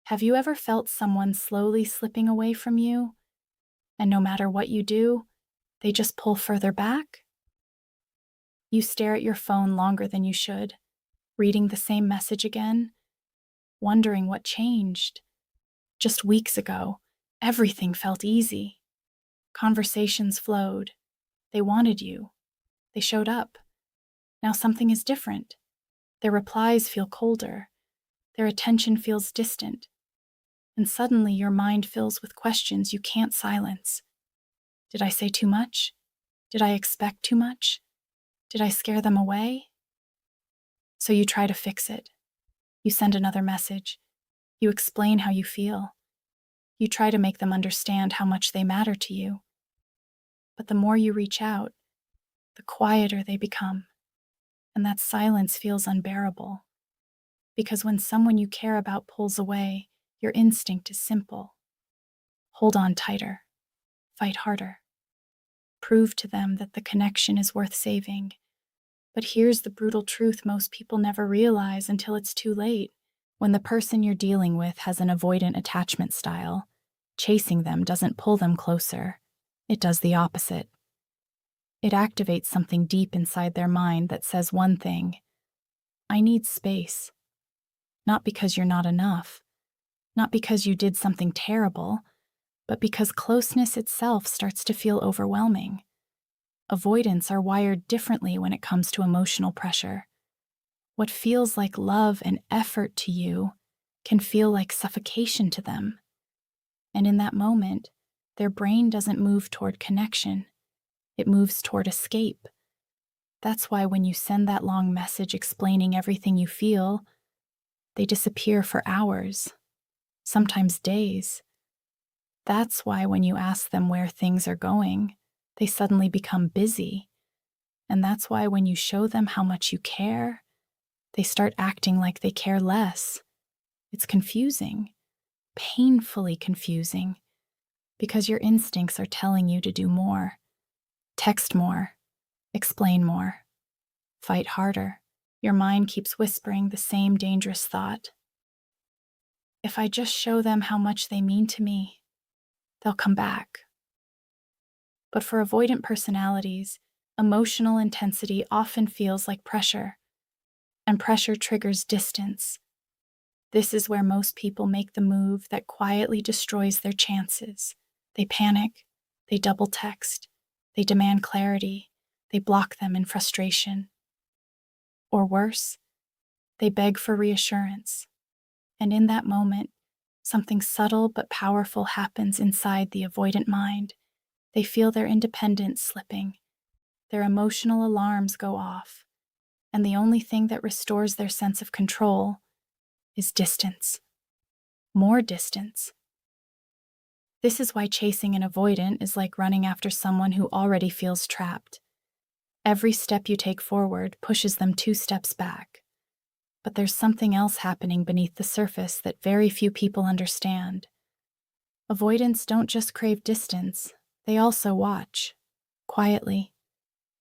Have you ever felt someone slowly slipping away from you, and no matter what you do, they just pull further back? You stare at your phone longer than you should, reading the same message again, wondering what changed. Just weeks ago, everything felt easy. Conversations flowed. They wanted you. They showed up. Now something is different. Their replies feel colder. Their attention feels distant. And suddenly your mind fills with questions you can't silence. Did I say too much? Did I expect too much? Did I scare them away? So you try to fix it. You send another message. You explain how you feel. You try to make them understand how much they matter to you. But the more you reach out, the quieter they become. And that silence feels unbearable. Because when someone you care about pulls away, your instinct is simple. Hold on tighter. Fight harder. Prove to them that the connection is worth saving. But here's the brutal truth most people never realize until it's too late. When the person you're dealing with has an avoidant attachment style, chasing them doesn't pull them closer. It does the opposite. It activates something deep inside their mind that says one thing: I need space. Not because you're not enough, not because you did something terrible, but because closeness itself starts to feel overwhelming. Avoidants are wired differently when it comes to emotional pressure. What feels like love and effort to you can feel like suffocation to them. And in that moment, their brain doesn't move toward connection. It moves toward escape. That's why when you send that long message explaining everything you feel, they disappear for hours, sometimes days. That's why when you ask them where things are going, they suddenly become busy. And that's why when you show them how much you care, they start acting like they care less. It's confusing, painfully confusing, because your instincts are telling you to do more, text more, explain more, fight harder. Your mind keeps whispering the same dangerous thought. If I just show them how much they mean to me, they'll come back. But for avoidant personalities, emotional intensity often feels like pressure, and pressure triggers distance. This is where most people make the move that quietly destroys their chances. They panic, they double text, they demand clarity, they block them in frustration. Or worse, they beg for reassurance. And in that moment, something subtle but powerful happens inside the avoidant mind. They feel their independence slipping. Their emotional alarms go off. And the only thing that restores their sense of control is distance. More distance. This is why chasing an avoidant is like running after someone who already feels trapped. Every step you take forward pushes them 2 steps back. But there's something else happening beneath the surface that very few people understand. Avoidants don't just crave distance, they also watch. Quietly.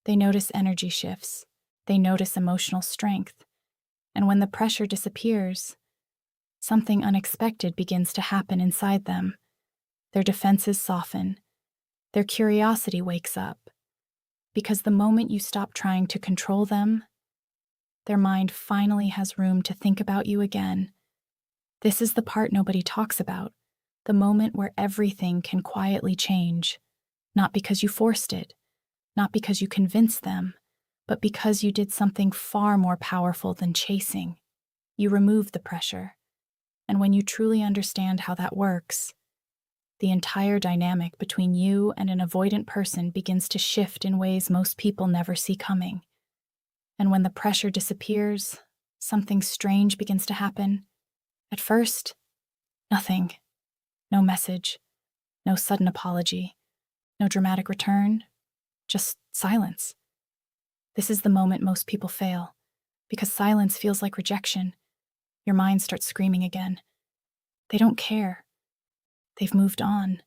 They notice energy shifts. They notice emotional strength. And when the pressure disappears, something unexpected begins to happen inside them. Their defenses soften. Their curiosity wakes up. Because the moment you stop trying to control them, their mind finally has room to think about you again. This is the part nobody talks about, the moment where everything can quietly change. Not because you forced it, not because you convinced them, but because you did something far more powerful than chasing. You removed the pressure. And when you truly understand how that works, the entire dynamic between you and an avoidant person begins to shift in ways most people never see coming. And when the pressure disappears, something strange begins to happen. At first, nothing. No message, no sudden apology, no dramatic return, just silence. This is the moment most people fail, because silence feels like rejection. Your mind starts screaming again. They don't care. They've moved on.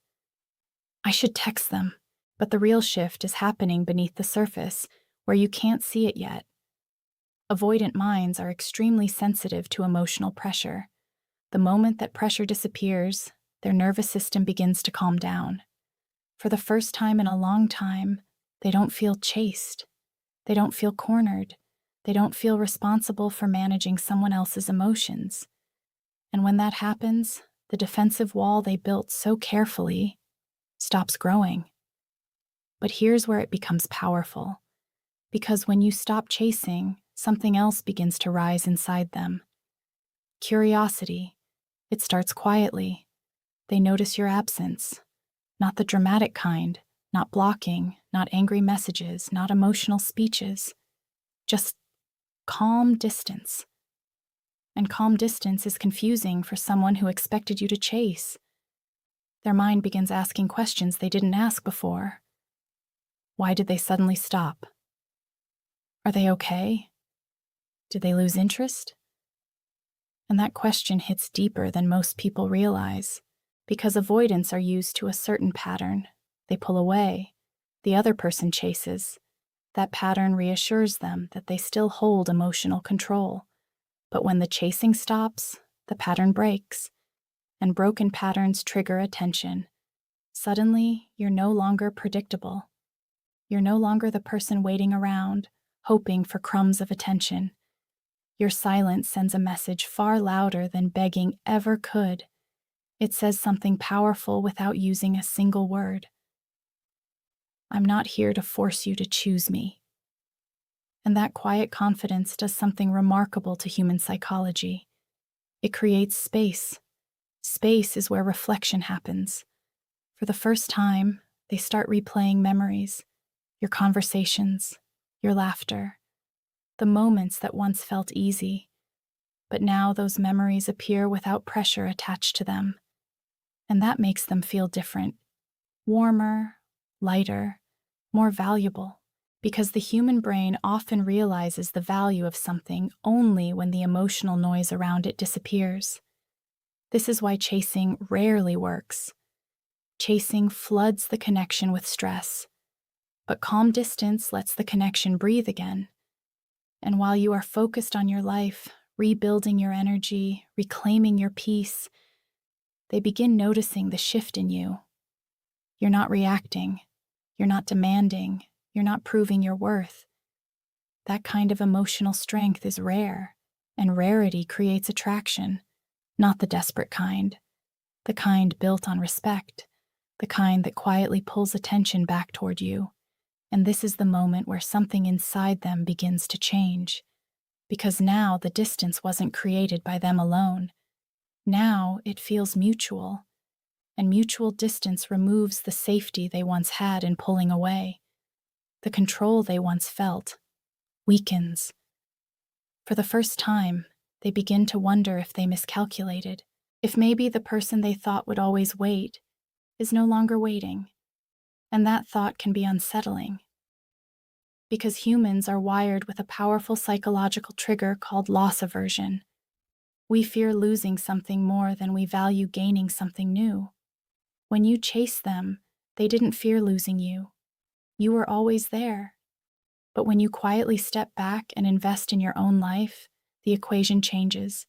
I should text them, but the real shift is happening beneath the surface, where you can't see it yet. Avoidant minds are extremely sensitive to emotional pressure. The moment that pressure disappears, their nervous system begins to calm down. For the first time in a long time, they don't feel chased. They don't feel cornered. They don't feel responsible for managing someone else's emotions. And when that happens, the defensive wall they built so carefully stops growing. But here's where it becomes powerful. Because when you stop chasing, something else begins to rise inside them. Curiosity. It starts quietly. They notice your absence. Not the dramatic kind, not blocking, not angry messages, not emotional speeches. Just calm distance. And calm distance is confusing for someone who expected you to chase. Their mind begins asking questions they didn't ask before. Why did they suddenly stop? Are they okay? Did they lose interest? And that question hits deeper than most people realize, because avoidants are used to a certain pattern. They pull away. The other person chases. That pattern reassures them that they still hold emotional control. But when the chasing stops, the pattern breaks, and broken patterns trigger attention. Suddenly, you're no longer predictable. You're no longer the person waiting around, hoping for crumbs of attention. Your silence sends a message far louder than begging ever could. It says something powerful without using a single word. I'm not here to force you to choose me. And that quiet confidence does something remarkable to human psychology. It creates space. Space is where reflection happens. For the first time, they start replaying memories, your conversations, your laughter, the moments that once felt easy. But now those memories appear without pressure attached to them. And that makes them feel different, warmer, lighter, more valuable. Because the human brain often realizes the value of something only when the emotional noise around it disappears. This is why chasing rarely works. Chasing floods the connection with stress, but calm distance lets the connection breathe again. And while you are focused on your life, rebuilding your energy, reclaiming your peace, they begin noticing the shift in you. You're not reacting. You're not demanding. You're not proving your worth. That kind of emotional strength is rare, and rarity creates attraction, not the desperate kind, the kind built on respect, the kind that quietly pulls attention back toward you. And this is the moment where something inside them begins to change, because now the distance wasn't created by them alone. Now it feels mutual, and mutual distance removes the safety they once had in pulling away. The control they once felt weakens. For the first time, they begin to wonder if they miscalculated, if maybe the person they thought would always wait is no longer waiting. And that thought can be unsettling, because humans are wired with a powerful psychological trigger called loss aversion. We fear losing something more than we value gaining something new. When you chase them, they didn't fear losing you. You were always there. But when you quietly step back and invest in your own life, the equation changes.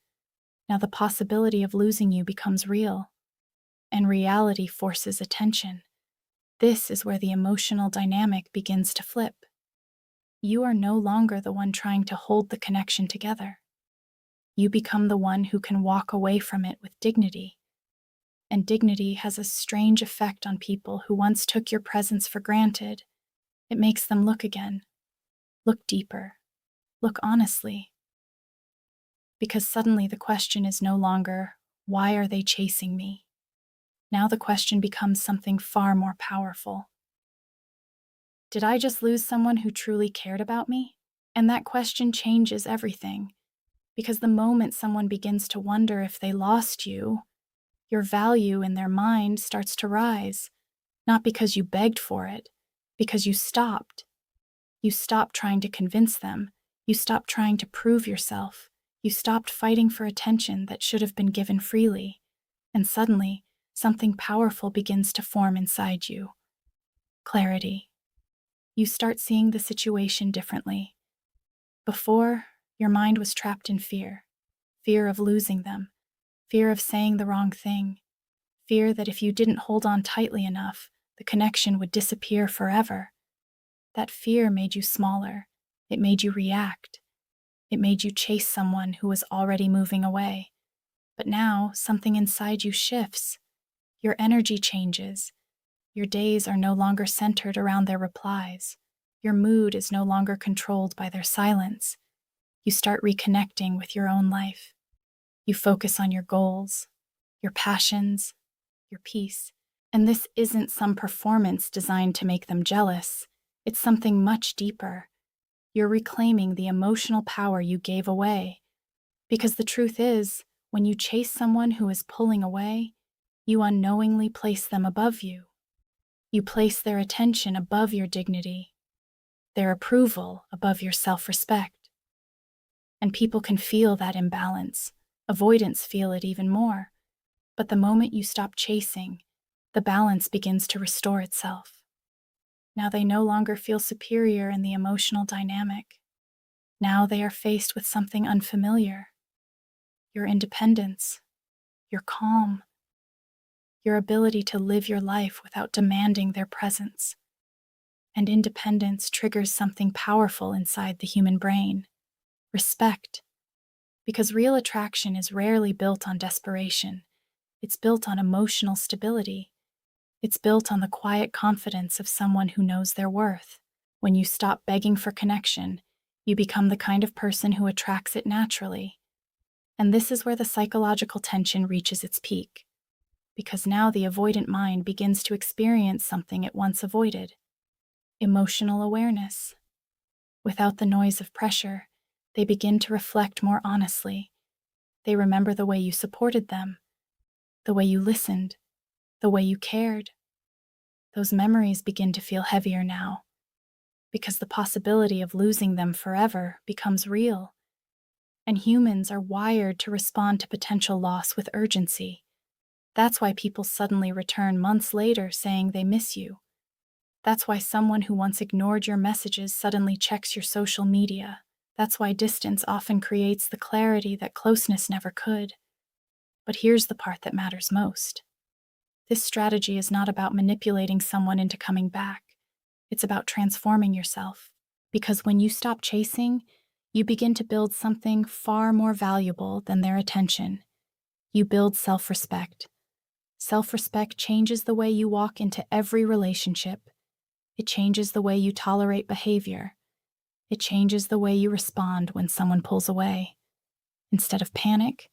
Now the possibility of losing you becomes real, and reality forces attention. This is where the emotional dynamic begins to flip. You are no longer the one trying to hold the connection together. You become the one who can walk away from it with dignity. And dignity has a strange effect on people who once took your presence for granted. It makes them look again. Look deeper. Look honestly. Because suddenly the question is no longer, why are they chasing me? Now the question becomes something far more powerful. Did I just lose someone who truly cared about me? And that question changes everything. Because the moment someone begins to wonder if they lost you, your value in their mind starts to rise. Not because you begged for it, because you stopped. You stopped trying to convince them. You stopped trying to prove yourself. You stopped fighting for attention that should have been given freely. And suddenly, something powerful begins to form inside you. Clarity. You start seeing the situation differently. Before, your mind was trapped in fear. Fear of losing them. fear of saying the wrong thing, fear that if you didn't hold on tightly enough, the connection would disappear forever. That fear made you smaller. It made you react. It made you chase someone who was already moving away. But now, something inside you shifts. Your energy changes. Your days are no longer centered around their replies. Your mood is no longer controlled by their silence. You start reconnecting with your own life. You focus on your goals, your passions, your peace. And this isn't some performance designed to make them jealous. It's something much deeper. You're reclaiming the emotional power you gave away. Because the truth is, when you chase someone who is pulling away, you unknowingly place them above you. You place their attention above your dignity, their approval above your self-respect. And people can feel that imbalance. Avoidants feel it even more. But the moment you stop chasing, the balance begins to restore itself. Now they no longer feel superior in the emotional dynamic. Now they are faced with something unfamiliar. Your independence, your calm, your ability to live your life without demanding their presence. And independence triggers something powerful inside the human brain: respect. Because real attraction is rarely built on desperation. It's built on emotional stability. It's built on the quiet confidence of someone who knows their worth. When you stop begging for connection, you become the kind of person who attracts it naturally. And this is where the psychological tension reaches its peak. Because now the avoidant mind begins to experience something it once avoided: emotional awareness. Without the noise of pressure, they begin to reflect more honestly. They remember the way you supported them, the way you listened, the way you cared. Those memories begin to feel heavier now, because the possibility of losing them forever becomes real. And humans are wired to respond to potential loss with urgency. That's why people suddenly return months later saying they miss you. That's why someone who once ignored your messages suddenly checks your social media. That's why distance often creates the clarity that closeness never could. But here's the part that matters most. This strategy is not about manipulating someone into coming back. It's about transforming yourself. Because when you stop chasing, you begin to build something far more valuable than their attention. You build self-respect. Self-respect changes the way you walk into every relationship. It changes the way you tolerate behavior. It changes the way you respond when someone pulls away. Instead of panic,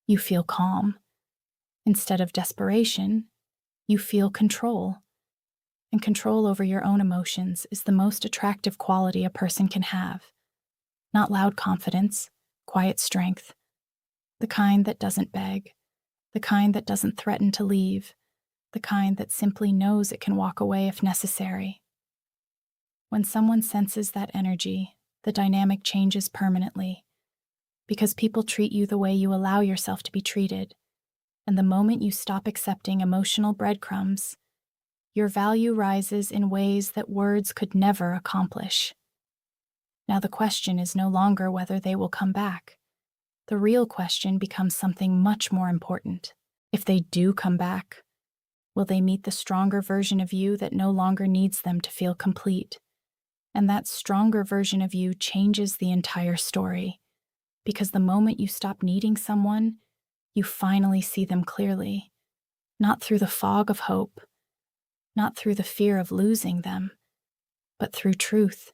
you feel calm. Instead of desperation, you feel control. And control over your own emotions is the most attractive quality a person can have. Not loud confidence, quiet strength. The kind that doesn't beg. The kind that doesn't threaten to leave. The kind that simply knows it can walk away if necessary. When someone senses that energy, the dynamic changes permanently. Because people treat you the way you allow yourself to be treated. And the moment you stop accepting emotional breadcrumbs, your value rises in ways that words could never accomplish. Now the question is no longer whether they will come back. The real question becomes something much more important. If they do come back, will they meet the stronger version of you that no longer needs them to feel complete? And that stronger version of you changes the entire story. Because the moment you stop needing someone, you finally see them clearly. Not through the fog of hope, not through the fear of losing them, but through truth.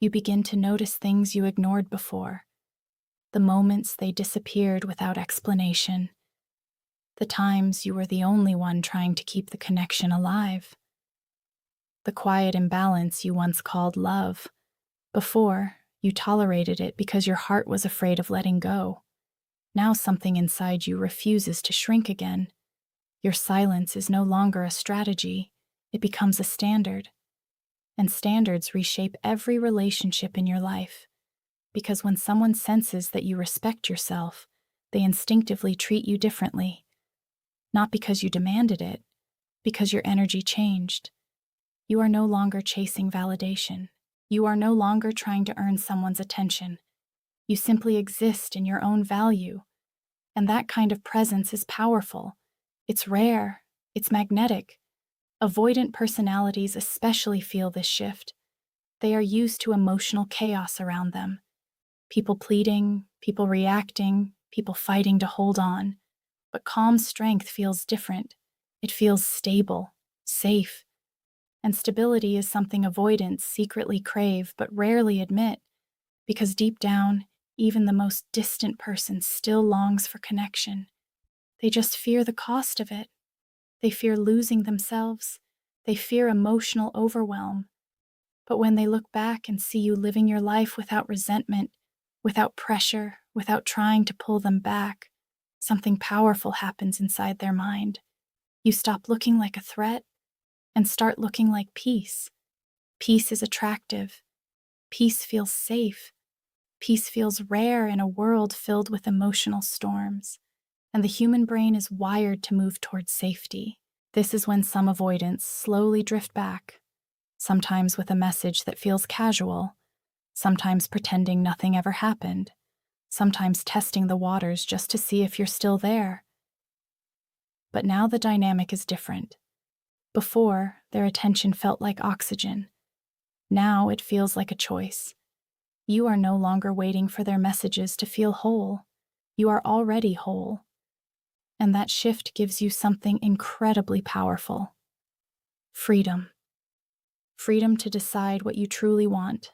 You begin to notice things you ignored before, the moments they disappeared without explanation, the times you were the only one trying to keep the connection alive, the quiet imbalance you once called love. Before, you tolerated it because your heart was afraid of letting go. Now something inside you refuses to shrink again. Your silence is no longer a strategy, it becomes a standard. And standards reshape every relationship in your life. Because when someone senses that you respect yourself, they instinctively treat you differently. Not because you demanded it, because your energy changed. You are no longer chasing validation. You are no longer trying to earn someone's attention. You simply exist in your own value. And that kind of presence is powerful. It's rare. It's magnetic. Avoidant personalities especially feel this shift. They are used to emotional chaos around them. People pleading, people reacting, people fighting to hold on. But calm strength feels different. It feels stable, safe. And stability is something avoidants secretly crave but rarely admit, because deep down, even the most distant person still longs for connection. They just fear the cost of it. They fear losing themselves. They fear emotional overwhelm. But when they look back and see you living your life without resentment, without pressure, without trying to pull them back, something powerful happens inside their mind. You stop looking like a threat and start looking like peace. Peace is attractive. Peace feels safe. Peace feels rare in a world filled with emotional storms. And the human brain is wired to move towards safety. This is when some avoidants slowly drift back, sometimes with a message that feels casual, sometimes pretending nothing ever happened, sometimes testing the waters just to see if you're still there. But now the dynamic is different. Before, their attention felt like oxygen. Now it feels like a choice. You are no longer waiting for their messages to feel whole. You are already whole. And that shift gives you something incredibly powerful. Freedom. Freedom to decide what you truly want.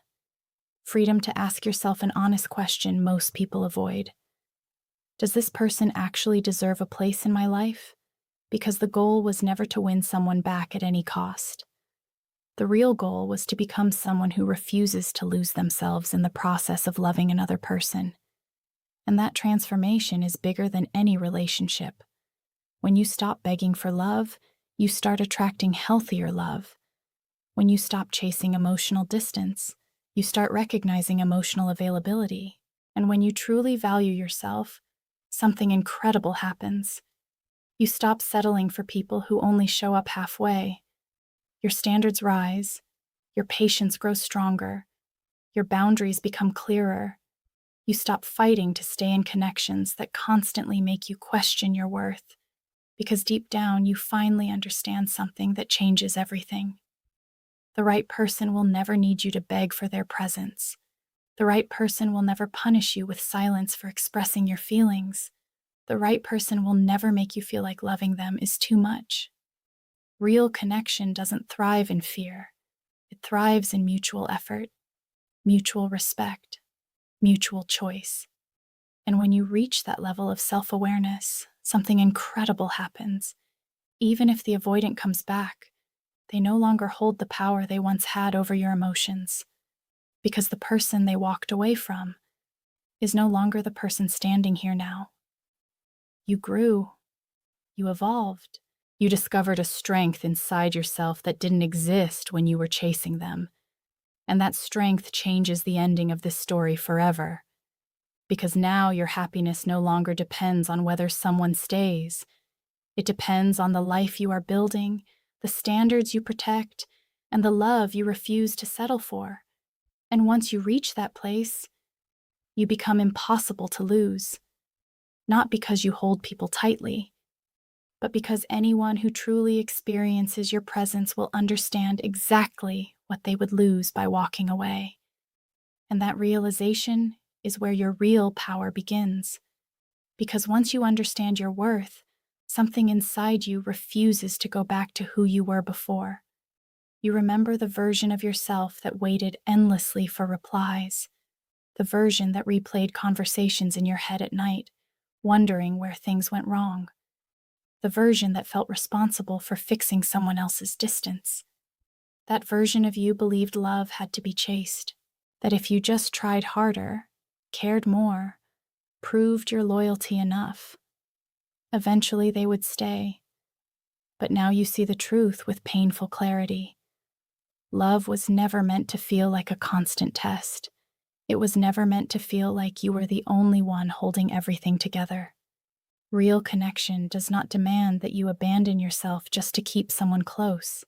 Freedom to ask yourself an honest question most people avoid. Does this person actually deserve a place in my life? Because the goal was never to win someone back at any cost. The real goal was to become someone who refuses to lose themselves in the process of loving another person. And that transformation is bigger than any relationship. When you stop begging for love, you start attracting healthier love. When you stop chasing emotional distance, you start recognizing emotional availability. And when you truly value yourself, something incredible happens. You stop settling for people who only show up halfway. Your standards rise, your patience grows stronger, your boundaries become clearer. You stop fighting to stay in connections that constantly make you question your worth, because deep down you finally understand something that changes everything. The right person will never need you to beg for their presence. The right person will never punish you with silence for expressing your feelings. The right person will never make you feel like loving them is too much. Real connection doesn't thrive in fear. It thrives in mutual effort, mutual respect, mutual choice. And when you reach that level of self-awareness, something incredible happens. Even if the avoidant comes back, they no longer hold the power they once had over your emotions, because the person they walked away from is no longer the person standing here now. You grew. You evolved. You discovered a strength inside yourself that didn't exist when you were chasing them. And that strength changes the ending of this story forever. Because now your happiness no longer depends on whether someone stays. It depends on the life you are building, the standards you protect, and the love you refuse to settle for. And once you reach that place, you become impossible to lose. Not because you hold people tightly, but because anyone who truly experiences your presence will understand exactly what they would lose by walking away. And that realization is where your real power begins. Because once you understand your worth, something inside you refuses to go back to who you were before. You remember the version of yourself that waited endlessly for replies, the version that replayed conversations in your head at night, wondering where things went wrong, the version that felt responsible for fixing someone else's distance. That version of you believed love had to be chased, that if you just tried harder, cared more, proved your loyalty enough, eventually they would stay. But now you see the truth with painful clarity. Love was never meant to feel like a constant test. It was never meant to feel like you were the only one holding everything together. Real connection does not demand that you abandon yourself just to keep someone close.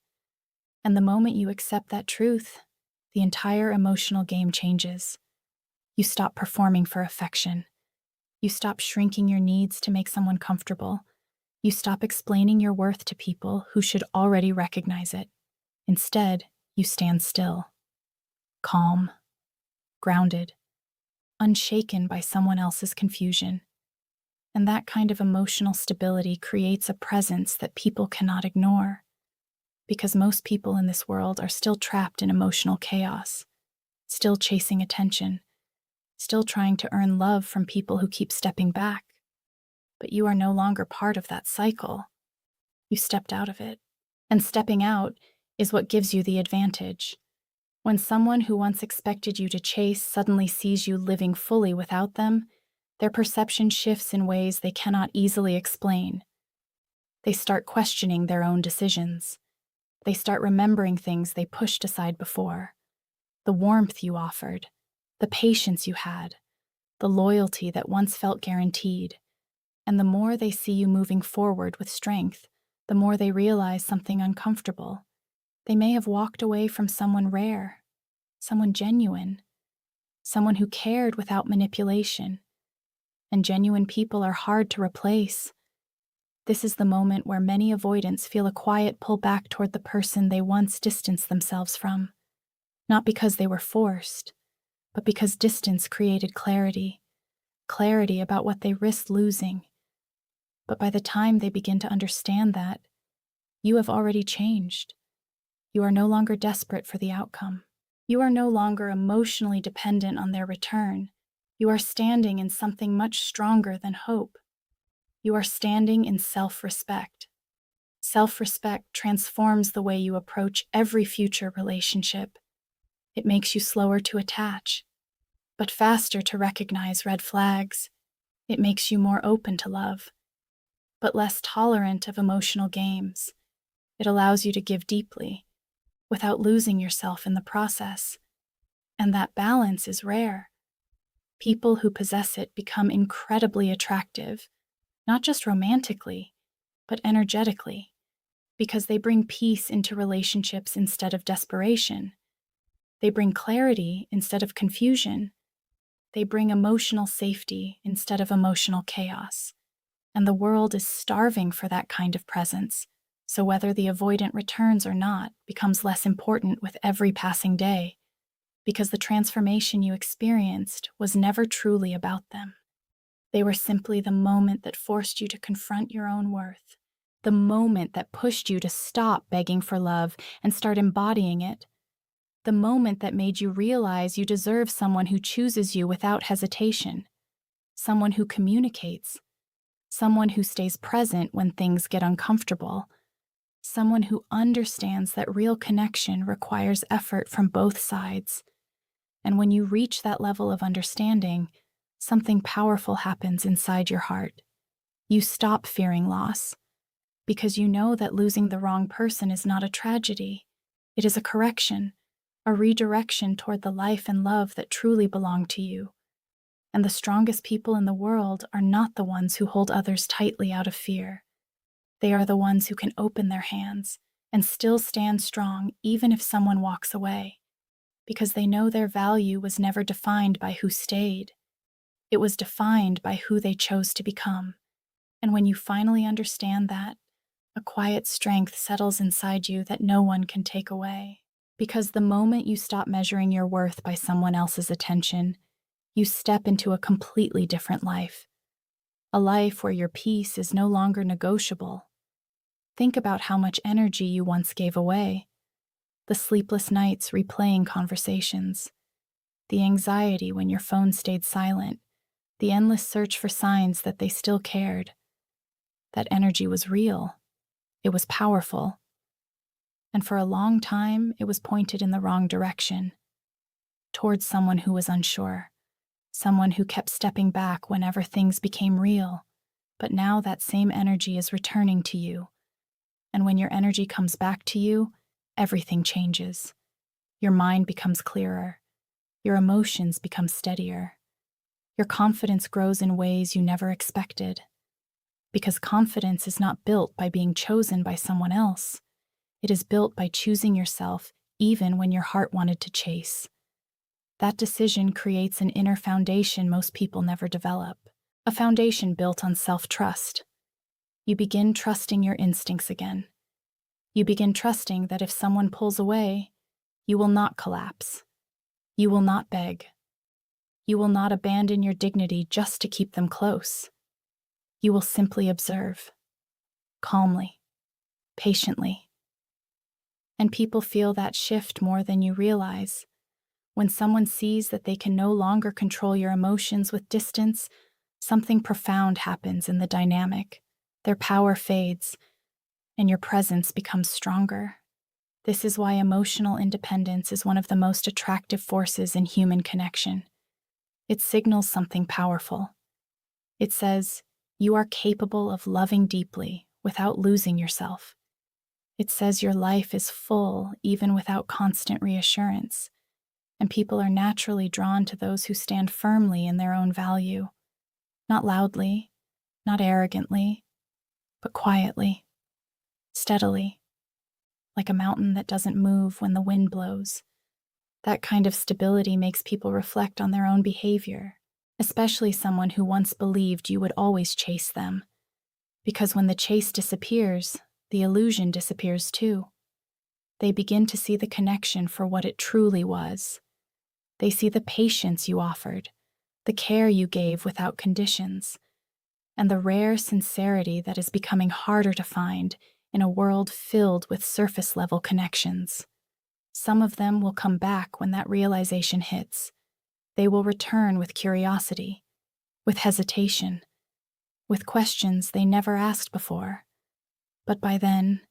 And the moment you accept that truth, the entire emotional game changes. You stop performing for affection. You stop shrinking your needs to make someone comfortable. You stop explaining your worth to people who should already recognize it. Instead, you stand still, calm, grounded, unshaken by someone else's confusion. And that kind of emotional stability creates a presence that people cannot ignore, because most people in this world are still trapped in emotional chaos, still chasing attention, still trying to earn love from people who keep stepping back. But you are no longer part of that cycle. You stepped out of it. And stepping out is what gives you the advantage. When someone who once expected you to chase suddenly sees you living fully without them, their perception shifts in ways they cannot easily explain. They start questioning their own decisions. They start remembering things they pushed aside before. The warmth you offered, the patience you had, the loyalty that once felt guaranteed. And the more they see you moving forward with strength, the more they realize something uncomfortable. They may have walked away from someone rare, someone genuine, someone who cared without manipulation. And genuine people are hard to replace. This is the moment where many avoidants feel a quiet pull back toward the person they once distanced themselves from. Not because they were forced, but because distance created clarity. Clarity about what they risked losing. But by the time they begin to understand that, you have already changed. You are no longer desperate for the outcome. You are no longer emotionally dependent on their return. You are standing in something much stronger than hope. You are standing in self-respect. Self-respect transforms the way you approach every future relationship. It makes you slower to attach, but faster to recognize red flags. It makes you more open to love, but less tolerant of emotional games. It allows you to give deeply, without losing yourself in the process. And that balance is rare. People who possess it become incredibly attractive, not just romantically, but energetically, because they bring peace into relationships instead of desperation. They bring clarity instead of confusion. They bring emotional safety instead of emotional chaos. And the world is starving for that kind of presence, so whether the avoidant returns or not becomes less important with every passing day, because the transformation you experienced was never truly about them. They were simply the moment that forced you to confront your own worth, the moment that pushed you to stop begging for love and start embodying it, the moment that made you realize you deserve someone who chooses you without hesitation, someone who communicates, someone who stays present when things get uncomfortable, someone who understands that real connection requires effort from both sides. And when you reach that level of understanding, something powerful happens inside your heart. You stop fearing loss, because you know that losing the wrong person is not a tragedy. It is a correction, a redirection toward the life and love that truly belong to you. And the strongest people in the world are not the ones who hold others tightly out of fear. They are the ones who can open their hands and still stand strong even if someone walks away, because they know their value was never defined by who stayed. It was defined by who they chose to become. And when you finally understand that, a quiet strength settles inside you that no one can take away. Because the moment you stop measuring your worth by someone else's attention, you step into a completely different life. A life where your peace is no longer negotiable. Think about how much energy you once gave away. The sleepless nights replaying conversations. The anxiety when your phone stayed silent. The endless search for signs that they still cared. That energy was real. It was powerful. And for a long time, it was pointed in the wrong direction. Towards someone who was unsure. Someone who kept stepping back whenever things became real. But now that same energy is returning to you. And when your energy comes back to you, everything changes. Your mind becomes clearer. Your emotions become steadier. Your confidence grows in ways you never expected. Because confidence is not built by being chosen by someone else. It is built by choosing yourself even when your heart wanted to chase. That decision creates an inner foundation most people never develop. a foundation built on self-trust. You begin trusting your instincts again. You begin trusting that if someone pulls away, you will not collapse. You will not beg. You will not abandon your dignity just to keep them close. You will simply observe, calmly, patiently. And people feel that shift more than you realize. When someone sees that they can no longer control your emotions with distance, something profound happens in the dynamic. Their power fades, and your presence becomes stronger. This is why emotional independence is one of the most attractive forces in human connection. It signals something powerful. It says, you are capable of loving deeply without losing yourself. It says your life is full even without constant reassurance, and people are naturally drawn to those who stand firmly in their own value. Not loudly, not arrogantly, but quietly, steadily, like a mountain that doesn't move when the wind blows. That kind of stability makes people reflect on their own behavior, especially someone who once believed you would always chase them. Because when the chase disappears, the illusion disappears too. They begin to see the connection for what it truly was. They see the patience you offered, the care you gave without conditions, and the rare sincerity that is becoming harder to find in a world filled with surface-level connections. Some of them will come back when that realization hits. They will return with curiosity, with hesitation, with questions they never asked before. But by then,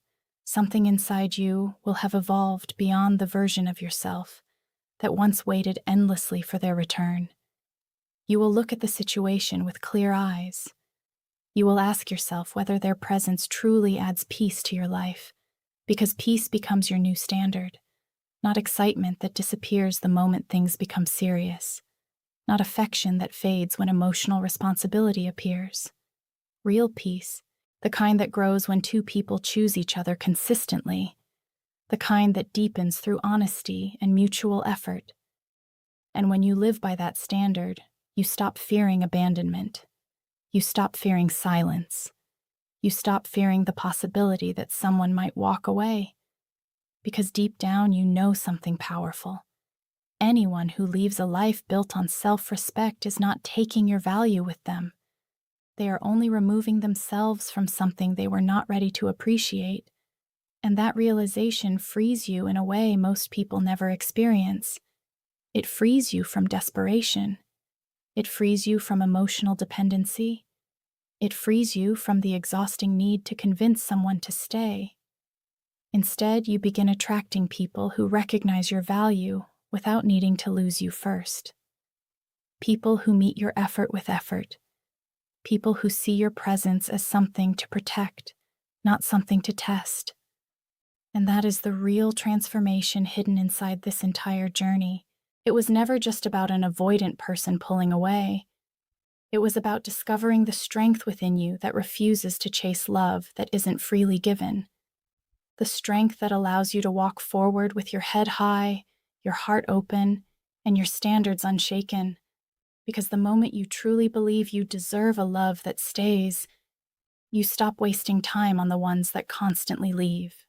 something inside you will have evolved beyond the version of yourself that once waited endlessly for their return. You will look at the situation with clear eyes. You will ask yourself whether their presence truly adds peace to your life, because peace becomes your new standard. Not excitement that disappears the moment things become serious. Not affection that fades when emotional responsibility appears. Real peace, the kind that grows when two people choose each other consistently. The kind that deepens through honesty and mutual effort. And when you live by that standard, you stop fearing abandonment. You stop fearing silence. You stop fearing the possibility that someone might walk away. Because deep down you know something powerful. Anyone who leaves a life built on self-respect is not taking your value with them. They are only removing themselves from something they were not ready to appreciate. And that realization frees you in a way most people never experience. It frees you from desperation. It frees you from emotional dependency. It frees you from the exhausting need to convince someone to stay. Instead, you begin attracting people who recognize your value without needing to lose you first. People who meet your effort with effort. People who see your presence as something to protect, not something to test. And that is the real transformation hidden inside this entire journey. It was never just about an avoidant person pulling away. It was about discovering the strength within you that refuses to chase love that isn't freely given. The strength that allows you to walk forward with your head high, your heart open, and your standards unshaken. Because the moment you truly believe you deserve a love that stays, you stop wasting time on the ones that constantly leave.